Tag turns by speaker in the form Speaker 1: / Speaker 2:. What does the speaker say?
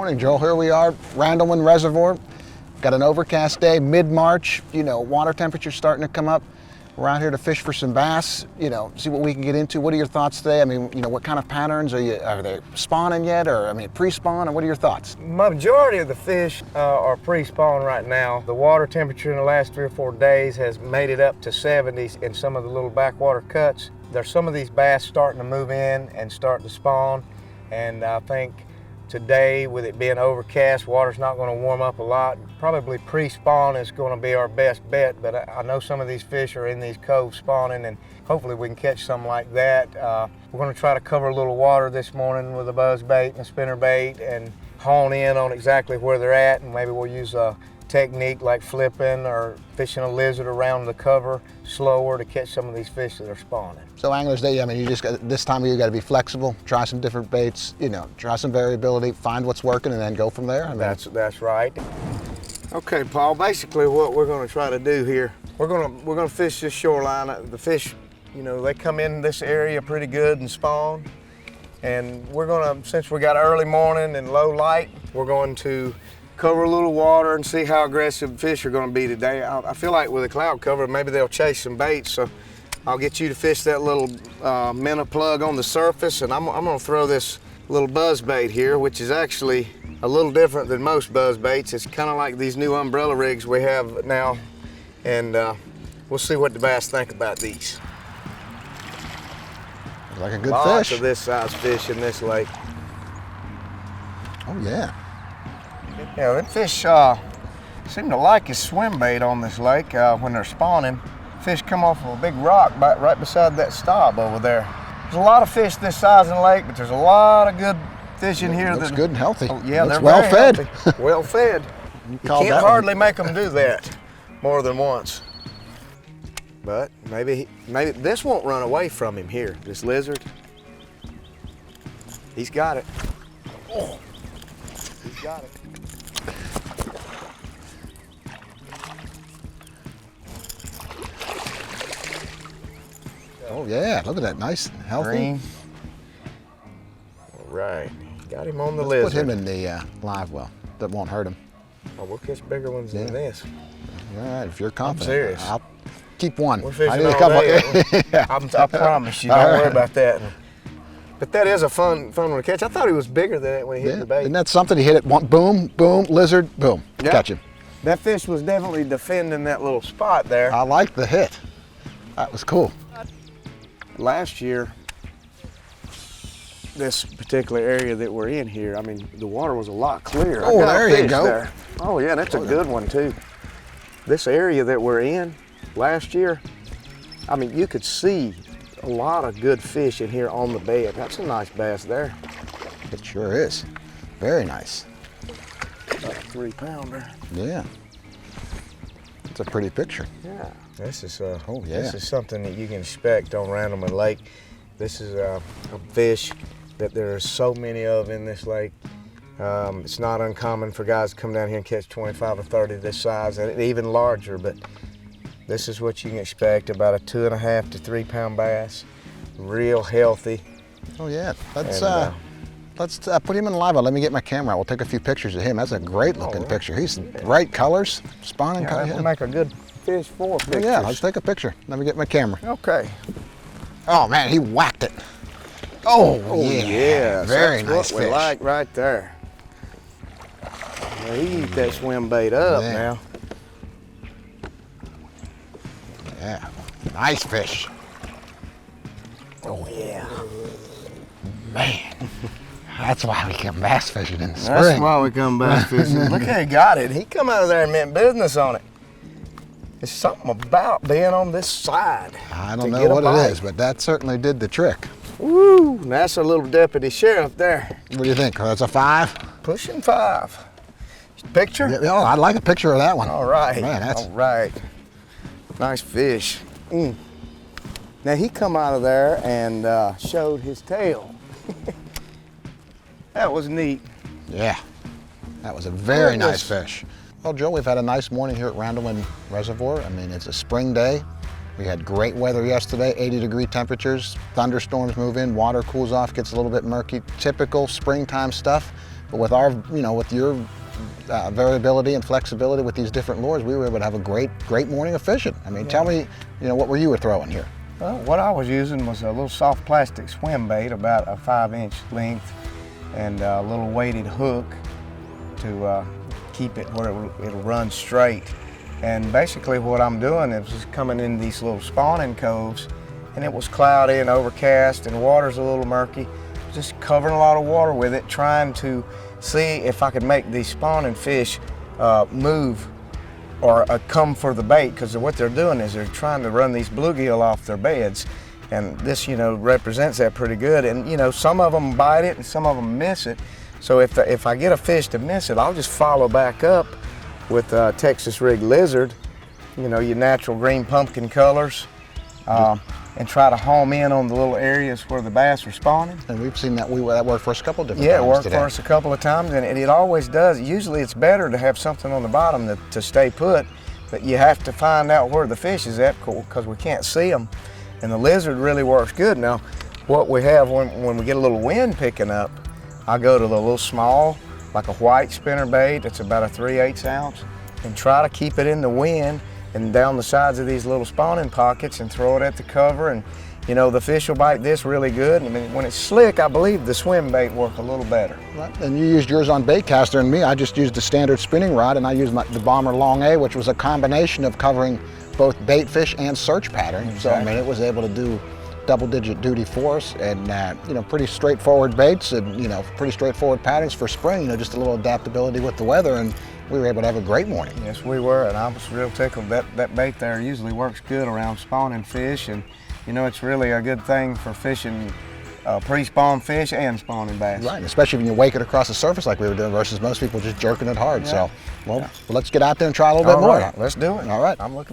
Speaker 1: morning, Joel. Here we are, Randleman Reservoir. Got an overcast day, mid-March. You know, water temperature's starting to come up. We're out here to fish for some bass, you know, see what we can get into. What are your thoughts today? I mean, you know, what kind of patterns? Are they spawning yet, or, I mean, pre-spawn, or what are your thoughts?
Speaker 2: Majority of the fish are pre-spawn right now. The water temperature in the last 3 or 4 days has made it up to 70s in some of the little backwater cuts. There's some of these bass starting to move in and start to spawn, and I think today, with it being overcast, water's not going to warm up a lot. Probably pre-spawn is going to be our best bet, but I know some of these fish are in these coves spawning, and hopefully we can catch some like that. We're going to try to cover a little water this morning with a buzz bait and a spinner bait and hone in on exactly where they're at, and maybe we'll use a technique like flipping or fishing a lizard around the cover slower to catch some of these fish that are spawning.
Speaker 1: So anglers, I mean, you just got, this time of year, you got to be flexible, try some different baits, you know, try some variability, find what's working, and then go from there. I mean,
Speaker 2: that's right. Okay, Paul. Basically, what we're going to try to do here, we're going to fish this shoreline. The fish, you know, they come in this area pretty good and spawn, and we're going to, since we got early morning and low light, we're going to cover a little water and see how aggressive fish are going to be today. I feel like with a cloud cover, maybe they'll chase some baits, so I'll get you to fish that little minnow plug on the surface, and I'm going to throw this little buzz bait here, which is actually a little different than most buzz baits. It's kind of like these new umbrella rigs we have now, and we'll see what the bass think about these.
Speaker 1: Looks like a good
Speaker 2: Lots
Speaker 1: fish.
Speaker 2: of this size fish in this lake.
Speaker 1: Oh yeah.
Speaker 2: Yeah, that fish seem to like his swim bait on this lake when they're spawning. Fish come off of a big rock right beside that stop over there. There's a lot of fish this size in the lake, but there's a lot of good fish in here.
Speaker 1: Looks good and healthy.
Speaker 2: Oh, yeah,
Speaker 1: looks
Speaker 2: they're
Speaker 1: well
Speaker 2: very
Speaker 1: fed.
Speaker 2: Healthy. Well fed. You can't hardly make them do that more than once. But maybe this won't run away from him here, this lizard. He's got it. Oh, he's got it.
Speaker 1: Oh yeah, look at that, nice and healthy.
Speaker 2: Green. All right, got him on the
Speaker 1: Let's
Speaker 2: lizard.
Speaker 1: put him in the live well. That won't hurt him.
Speaker 2: Oh, we'll catch bigger ones than this.
Speaker 1: All right, if you're confident.
Speaker 2: I'm serious.
Speaker 1: I'll keep one.
Speaker 2: We're fishing
Speaker 1: I need
Speaker 2: all
Speaker 1: a couple.
Speaker 2: day.
Speaker 1: Yeah.
Speaker 2: I promise you, don't worry about that. But that is a fun one to catch. I thought he was bigger than that when he hit the bait.
Speaker 1: Isn't that something? He hit it, one, boom, boom, lizard, boom, catch him.
Speaker 2: That fish was definitely defending that little spot there.
Speaker 1: I like the hit. That was cool.
Speaker 2: Last year, this particular area that we're in here, I mean, the water was a lot clearer.
Speaker 1: Oh, there you go.
Speaker 2: There. Oh yeah, that's a good one too. This area that we're in last year, I mean, you could see a lot of good fish in here on the bed. That's a nice bass there.
Speaker 1: It sure is. Very nice.
Speaker 2: About a 3-pounder.
Speaker 1: Yeah. It's a pretty picture.
Speaker 2: Yeah. This is this is something that you can expect on Randleman Lake. This is a fish that there are so many of in this lake. It's not uncommon for guys to come down here and catch 25 or 30 this size, and even larger, but this is what you can expect, about a 2.5 to 3 pound bass, real healthy.
Speaker 1: Oh yeah, let's put him in live. Let me get my camera out. We'll take a few pictures of him. That's a great looking picture. He's bright colors, spawning.
Speaker 2: Yeah, that will make a good fish for pictures.
Speaker 1: Yeah, let's take a picture. Let me get my camera.
Speaker 2: Okay.
Speaker 1: Oh man, he whacked it. Oh yeah, very nice
Speaker 2: That's what
Speaker 1: fish.
Speaker 2: we like right there. Well, he eat that swim bait up now.
Speaker 1: Yeah, nice fish.
Speaker 2: Oh yeah.
Speaker 1: Man, that's why we come bass fishing in the spring.
Speaker 2: That's why we come bass fishing. Look how he got it. He come out of there and meant business on it. It's something about being on this side.
Speaker 1: I don't know what it is, but that certainly did the trick.
Speaker 2: Woo, that's a little deputy sheriff there.
Speaker 1: What do you think? That's a 5?
Speaker 2: Pushing 5. Picture?
Speaker 1: Yeah, oh, I'd like a picture of that one.
Speaker 2: All right.
Speaker 1: Man, that's...
Speaker 2: All right. Nice fish. Now he come out of there and showed his tail. That was neat.
Speaker 1: Yeah, that was a very nice fish. Well, Joe, we've had a nice morning here at Randleman Reservoir. I mean, it's a spring day. We had great weather yesterday, 80-degree temperatures. Thunderstorms move in, water cools off, gets a little bit murky. Typical springtime stuff. But with our, with your variability and flexibility with these different lures, we were able to have a great morning of fishing. I mean, tell me, what you were throwing here?
Speaker 2: Well, what I was using was a little soft plastic swim bait, about a 5-inch length, and a little weighted hook to keep it where it'll run straight. And basically what I'm doing is just coming in these little spawning coves, and it was cloudy and overcast and water's a little murky. Just covering a lot of water with it, trying to see if I could make these spawning fish move or come for the bait, because what they're doing is they're trying to run these bluegill off their beds, and this represents that pretty good. And some of them bite it and some of them miss it. So if I get a fish to miss it, I'll just follow back up with Texas rig lizard, your natural green pumpkin colors, and try to home in on the little areas where the bass are spawning.
Speaker 1: And we've seen that that worked for us a couple of different
Speaker 2: times.
Speaker 1: Yeah,
Speaker 2: it worked for us a couple of times, and it always does. Usually it's better to have something on the bottom to stay put, but you have to find out where the fish is at because we can't see them. And the lizard really works good. Now, what we have when we get a little wind picking up, I go to the little small, like a white spinner bait that's about a 3/8 ounce, and try to keep it in the wind and down the sides of these little spawning pockets and throw it at the cover. And the fish will bite this really good. I mean, when it's slick, I believe the swim bait work a little better.
Speaker 1: Right. And you used yours on bait caster, and me, I just used the standard spinning rod, and I used the Bomber Long A, which was a combination of covering both bait fish and search pattern.
Speaker 2: Exactly.
Speaker 1: So I mean, it was able to do double-digit duty for us, and pretty straightforward baits, and pretty straightforward patterns for spring. Just a little adaptability with the weather, and we were able to have a great morning.
Speaker 2: Yes, we were, and I was real tickled. That bait there usually works good around spawning fish, and it's really a good thing for fishing pre-spawn fish and spawning bass.
Speaker 1: Right, especially when you wake it across the surface like we were doing versus most people just jerking it hard.
Speaker 2: Yeah.
Speaker 1: So, let's get out there and try a little bit more.
Speaker 2: Right, let's do it.
Speaker 1: All right.
Speaker 2: I'm looking